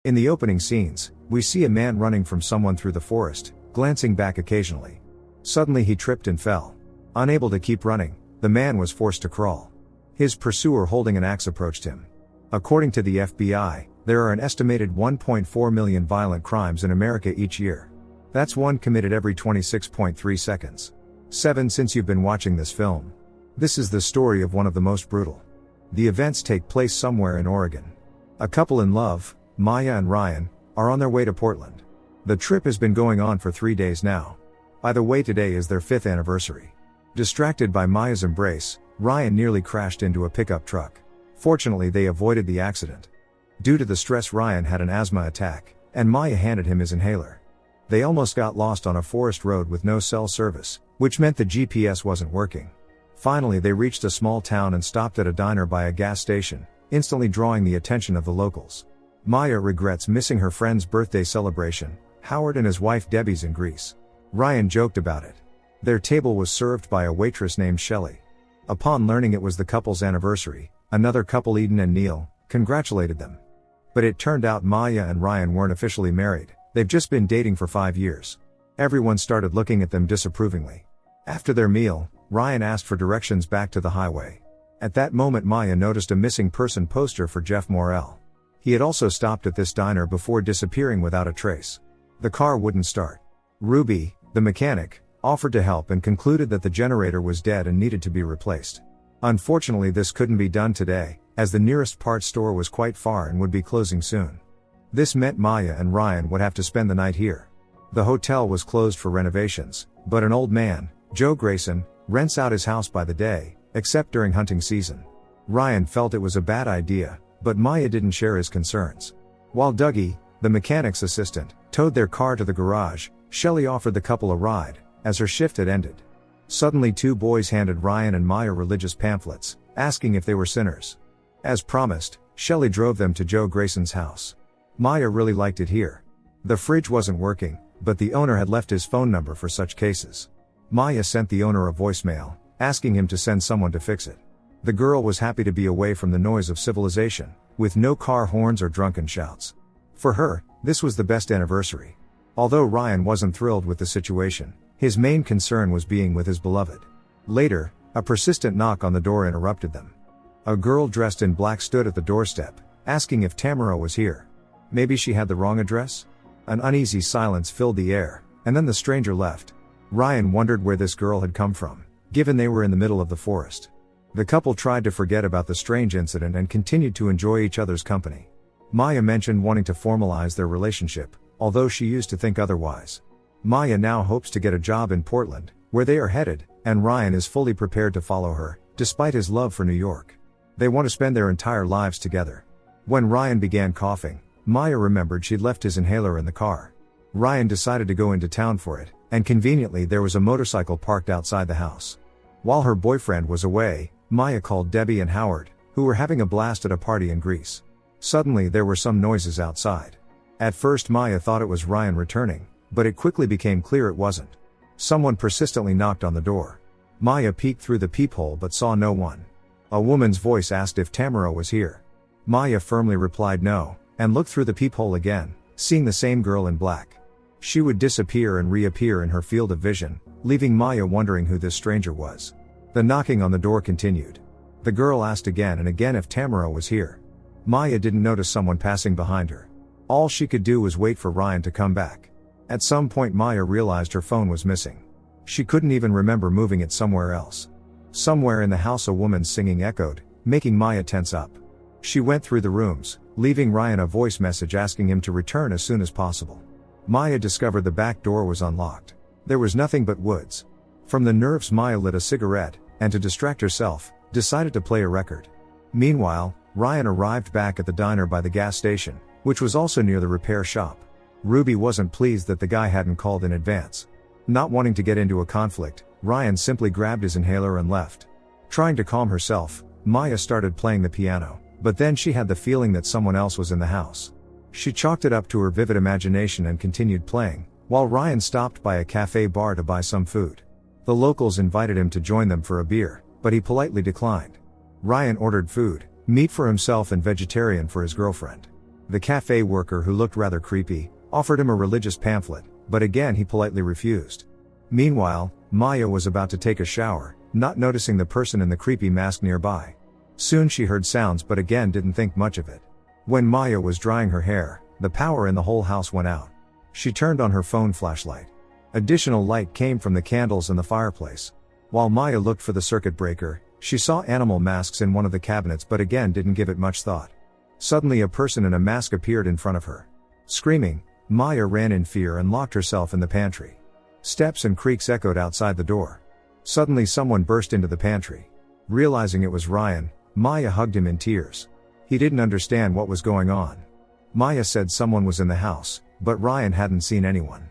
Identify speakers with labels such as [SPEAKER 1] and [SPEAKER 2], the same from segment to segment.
[SPEAKER 1] In the opening scenes, we see a man running from someone through the forest, glancing back occasionally. Suddenly he tripped and fell. Unable to keep running, the man was forced to crawl. His pursuer holding an axe approached him. According to the FBI, there are an estimated 1.4 million violent crimes in America each year. That's one committed every 26.3 seconds. 7 Since you've been watching this film. This is the story of one of the most brutal. The events take place somewhere in Oregon. A couple in love, Maya and Ryan, are on their way to Portland. The trip has been going on for 3 days now. By the way, today is their 5th anniversary. Distracted by Maya's embrace, Ryan nearly crashed into a pickup truck. Fortunately, they avoided the accident. Due to the stress, Ryan had an asthma attack, and Maya handed him his inhaler. They almost got lost on a forest road with no cell service, which meant the GPS wasn't working. Finally, they reached a small town and stopped at a diner by a gas station, instantly drawing the attention of the locals. Maya regrets missing her friend's birthday celebration. Howard and his wife Debbie's in Greece. Ryan joked about it. Their table was served by a waitress named Shelley. Upon learning it was the couple's anniversary, another couple, Eden and Neil, congratulated them. But it turned out Maya and Ryan weren't officially married, they've just been dating for 5 years. Everyone started looking at them disapprovingly. After their meal, Ryan asked for directions back to the highway. At that moment, Maya noticed a missing person poster for Jeff Morrell. He had also stopped at this diner before disappearing without a trace. The car wouldn't start. Ruby, the mechanic, offered to help and concluded that the generator was dead and needed to be replaced. Unfortunately, this couldn't be done today, as the nearest parts store was quite far and would be closing soon. This meant Maya and Ryan would have to spend the night here. The hotel was closed for renovations, but an old man, Joe Grayson, rents out his house by the day, except during hunting season. Ryan felt it was a bad idea, but Maya didn't share his concerns. While Dougie, the mechanic's assistant, towed their car to the garage, Shelley offered the couple a ride, as her shift had ended. Suddenly 2 boys handed Ryan and Maya religious pamphlets, asking if they were sinners. As promised, Shelley drove them to Joe Grayson's house. Maya really liked it here. The fridge wasn't working, but the owner had left his phone number for such cases. Maya sent the owner a voicemail, asking him to send someone to fix it. The girl was happy to be away from the noise of civilization, with no car horns or drunken shouts. For her, this was the best anniversary. Although Ryan wasn't thrilled with the situation, his main concern was being with his beloved. Later, a persistent knock on the door interrupted them. A girl dressed in black stood at the doorstep, asking if Tamara was here. Maybe she had the wrong address? An uneasy silence filled the air, and then the stranger left. Ryan wondered where this girl had come from, given they were in the middle of the forest. The couple tried to forget about the strange incident and continued to enjoy each other's company. Maya mentioned wanting to formalize their relationship, although she used to think otherwise. Maya now hopes to get a job in Portland, where they are headed, and Ryan is fully prepared to follow her, despite his love for New York. They want to spend their entire lives together. When Ryan began coughing, Maya remembered she'd left his inhaler in the car. Ryan decided to go into town for it, and conveniently there was a motorcycle parked outside the house. While her boyfriend was away, Maya called Debbie and Howard, who were having a blast at a party in Greece. Suddenly there were some noises outside. At first Maya thought it was Ryan returning, but it quickly became clear it wasn't. Someone persistently knocked on the door. Maya peeked through the peephole but saw no one. A woman's voice asked if Tamara was here. Maya firmly replied no, and looked through the peephole again, seeing the same girl in black. She would disappear and reappear in her field of vision, leaving Maya wondering who this stranger was. The knocking on the door continued. The girl asked again and again if Tamara was here. Maya didn't notice someone passing behind her. All she could do was wait for Ryan to come back. At some point Maya realized her phone was missing. She couldn't even remember moving it somewhere else. Somewhere in the house a woman's singing echoed, making Maya tense up. She went through the rooms, leaving Ryan a voice message asking him to return as soon as possible. Maya discovered the back door was unlocked. There was nothing but woods. From the nerves Maya lit a cigarette, and to distract herself, decided to play a record. Meanwhile, Ryan arrived back at the diner by the gas station, which was also near the repair shop. Ruby wasn't pleased that the guy hadn't called in advance. Not wanting to get into a conflict, Ryan simply grabbed his inhaler and left. Trying to calm herself, Maya started playing the piano, but then she had the feeling that someone else was in the house. She chalked it up to her vivid imagination and continued playing, while Ryan stopped by a cafe bar to buy some food. The locals invited him to join them for a beer, but he politely declined. Ryan ordered food, meat for himself and vegetarian for his girlfriend. The cafe worker, who looked rather creepy, offered him a religious pamphlet, but again he politely refused. Meanwhile, Maya was about to take a shower, not noticing the person in the creepy mask nearby. Soon she heard sounds but again didn't think much of it. When Maya was drying her hair, the power in the whole house went out. She turned on her phone flashlight. Additional light came from the candles in the fireplace. While Maya looked for the circuit breaker, she saw animal masks in one of the cabinets but again didn't give it much thought. Suddenly a person in a mask appeared in front of her. Screaming, Maya ran in fear and locked herself in the pantry. Steps and creaks echoed outside the door. Suddenly someone burst into the pantry. Realizing it was Ryan, Maya hugged him in tears. He didn't understand what was going on. Maya said someone was in the house, but Ryan hadn't seen anyone.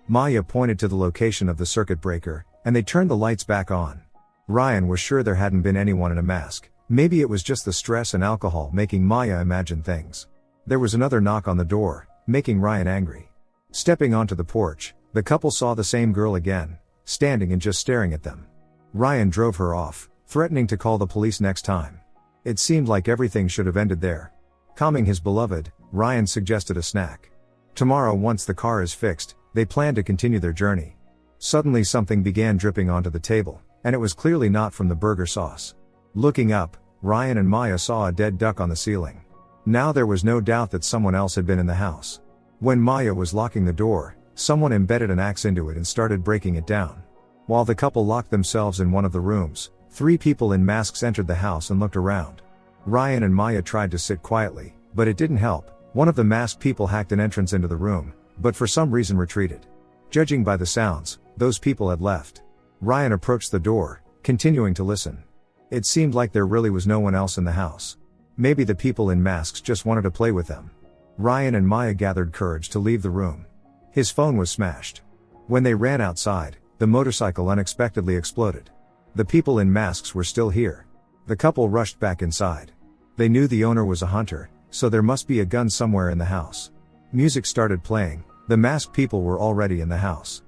[SPEAKER 1] Maya pointed to the location of the circuit breaker, and they turned the lights back on. Ryan was sure there hadn't been anyone in a mask. Maybe it was just the stress and alcohol making Maya imagine things. There was another knock on the door, making Ryan angry. Stepping onto the porch, the couple saw the same girl again, standing and just staring at them. Ryan drove her off, threatening to call the police next time. It seemed like everything should have ended there. Calming his beloved, Ryan suggested a snack. Tomorrow, once the car is fixed, they plan to continue their journey. Suddenly something began dripping onto the table, and it was clearly not from the burger sauce. Looking up, Ryan and Maya saw a dead duck on the ceiling. Now there was no doubt that someone else had been in the house. When Maya was locking the door, someone embedded an axe into it and started breaking it down. While the couple locked themselves in one of the rooms, 3 people in masks entered the house and looked around. Ryan and Maya tried to sit quietly, but it didn't help. One of the masked people hacked an entrance into the room, but for some reason retreated. Judging by the sounds, those people had left. Ryan approached the door, continuing to listen. It seemed like there really was no one else in the house. Maybe the people in masks just wanted to play with them. Ryan and Maya gathered courage to leave the room. His phone was smashed. When they ran outside, the motorcycle unexpectedly exploded. The people in masks were still here. The couple rushed back inside. They knew the owner was a hunter, so there must be a gun somewhere in the house. Music started playing. The masked people were already in the house.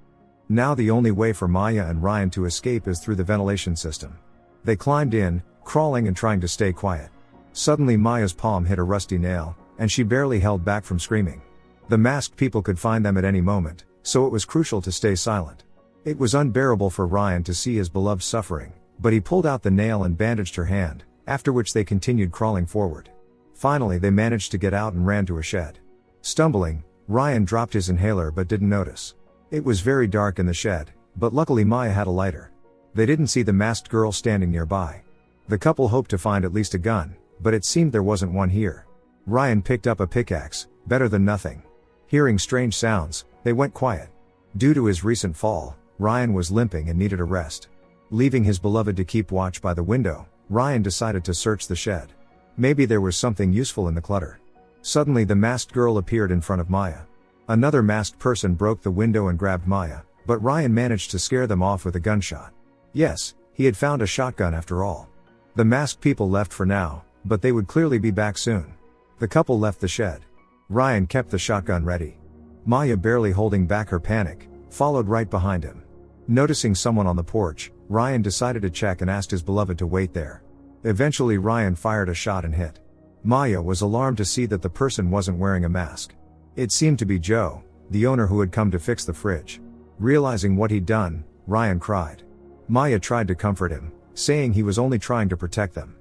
[SPEAKER 1] Now the only way for Maya and Ryan to escape is through the ventilation system. They climbed in, crawling and trying to stay quiet. Suddenly Maya's palm hit a rusty nail, and she barely held back from screaming. The masked people could find them at any moment, so it was crucial to stay silent. It was unbearable for Ryan to see his beloved suffering, but he pulled out the nail and bandaged her hand, after which they continued crawling forward. Finally they managed to get out and ran to a shed. Stumbling, Ryan dropped his inhaler but didn't notice. It was very dark in the shed, but luckily Maya had a lighter. They didn't see the masked girl standing nearby. The couple hoped to find at least a gun, but it seemed there wasn't one here. Ryan picked up a pickaxe, better than nothing. Hearing strange sounds, they went quiet. Due to his recent fall, Ryan was limping and needed a rest. Leaving his beloved to keep watch by the window, Ryan decided to search the shed. Maybe there was something useful in the clutter. Suddenly the masked girl appeared in front of Maya. Another masked person broke the window and grabbed Maya, but Ryan managed to scare them off with a gunshot. Yes, he had found a shotgun after all. The masked people left for now, but they would clearly be back soon. The couple left the shed. Ryan kept the shotgun ready. Maya, barely holding back her panic, followed right behind him. Noticing someone on the porch, Ryan decided to check and asked his beloved to wait there. Eventually Ryan fired a shot and hit. Maya was alarmed to see that the person wasn't wearing a mask. It seemed to be Joe, the owner who had come to fix the fridge. Realizing what he'd done, Ryan cried. Maya tried to comfort him, saying he was only trying to protect them.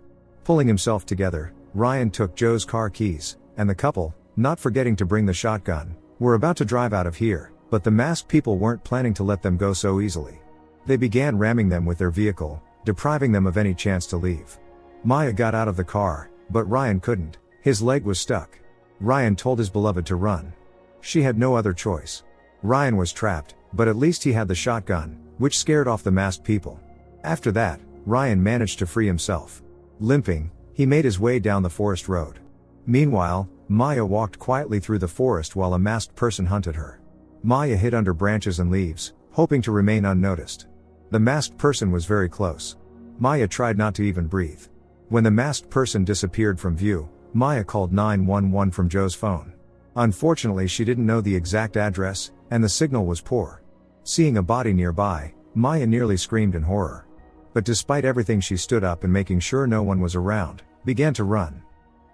[SPEAKER 1] Pulling himself together, Ryan took Joe's car keys, and the couple, not forgetting to bring the shotgun, were about to drive out of here, but the masked people weren't planning to let them go so easily. They began ramming them with their vehicle, depriving them of any chance to leave. Maya got out of the car, but Ryan couldn't. His leg was stuck. Ryan told his beloved to run. She had no other choice. Ryan was trapped, but at least he had the shotgun, which scared off the masked people. After that, Ryan managed to free himself. Limping, he made his way down the forest road. Meanwhile, Maya walked quietly through the forest while a masked person hunted her. Maya hid under branches and leaves, hoping to remain unnoticed. The masked person was very close. Maya tried not to even breathe. When the masked person disappeared from view, Maya called 911 from Joe's phone. Unfortunately, she didn't know the exact address, and the signal was poor. Seeing a body nearby, Maya nearly screamed in horror. But despite everything, she stood up and, making sure no one was around, began to run.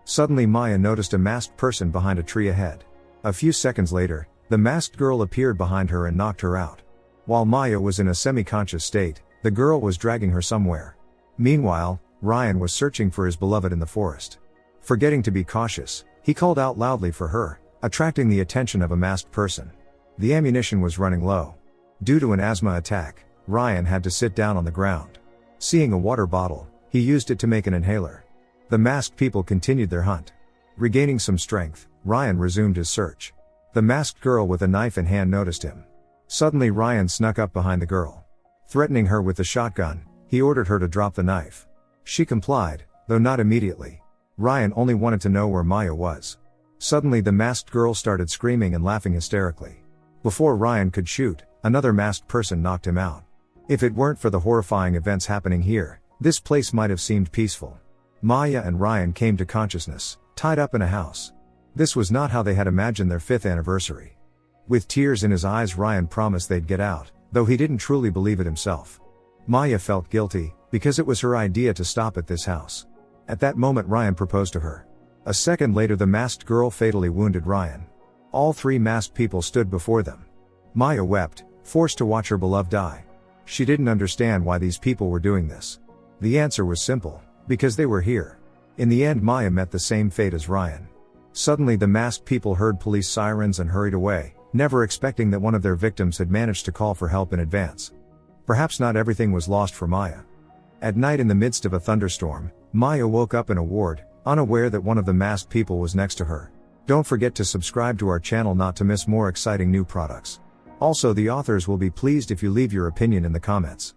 [SPEAKER 1] Suddenly Maya noticed a masked person behind a tree ahead. A few seconds later, the masked girl appeared behind her and knocked her out. While Maya was in a semi-conscious state, the girl was dragging her somewhere. Meanwhile, Ryan was searching for his beloved in the forest. Forgetting to be cautious, he called out loudly for her, attracting the attention of a masked person. The ammunition was running low. Due to an asthma attack, Ryan had to sit down on the ground. Seeing a water bottle, he used it to make an inhaler. The masked people continued their hunt. Regaining some strength, Ryan resumed his search. The masked girl with a knife in hand noticed him. Suddenly Ryan snuck up behind the girl. Threatening her with the shotgun, he ordered her to drop the knife. She complied, though not immediately. Ryan only wanted to know where Maya was. Suddenly the masked girl started screaming and laughing hysterically. Before Ryan could shoot, another masked person knocked him out. If it weren't for the horrifying events happening here, this place might have seemed peaceful. Maya and Ryan came to consciousness, tied up in a house. This was not how they had imagined their 5th anniversary. With tears in his eyes, Ryan promised they'd get out, though he didn't truly believe it himself. Maya felt guilty, because it was her idea to stop at this house. At that moment Ryan proposed to her. A second later the masked girl fatally wounded Ryan. All 3 masked people stood before them. Maya wept, forced to watch her beloved die. She didn't understand why these people were doing this. The answer was simple, because they were here. In the end Maya met the same fate as Ryan. Suddenly the masked people heard police sirens and hurried away, never expecting that one of their victims had managed to call for help in advance. Perhaps not everything was lost for Maya. At night in the midst of a thunderstorm, Maya woke up in a ward, unaware that one of the masked people was next to her. Don't forget to subscribe to our channel not to miss more exciting new products. Also, the authors will be pleased if you leave your opinion in the comments.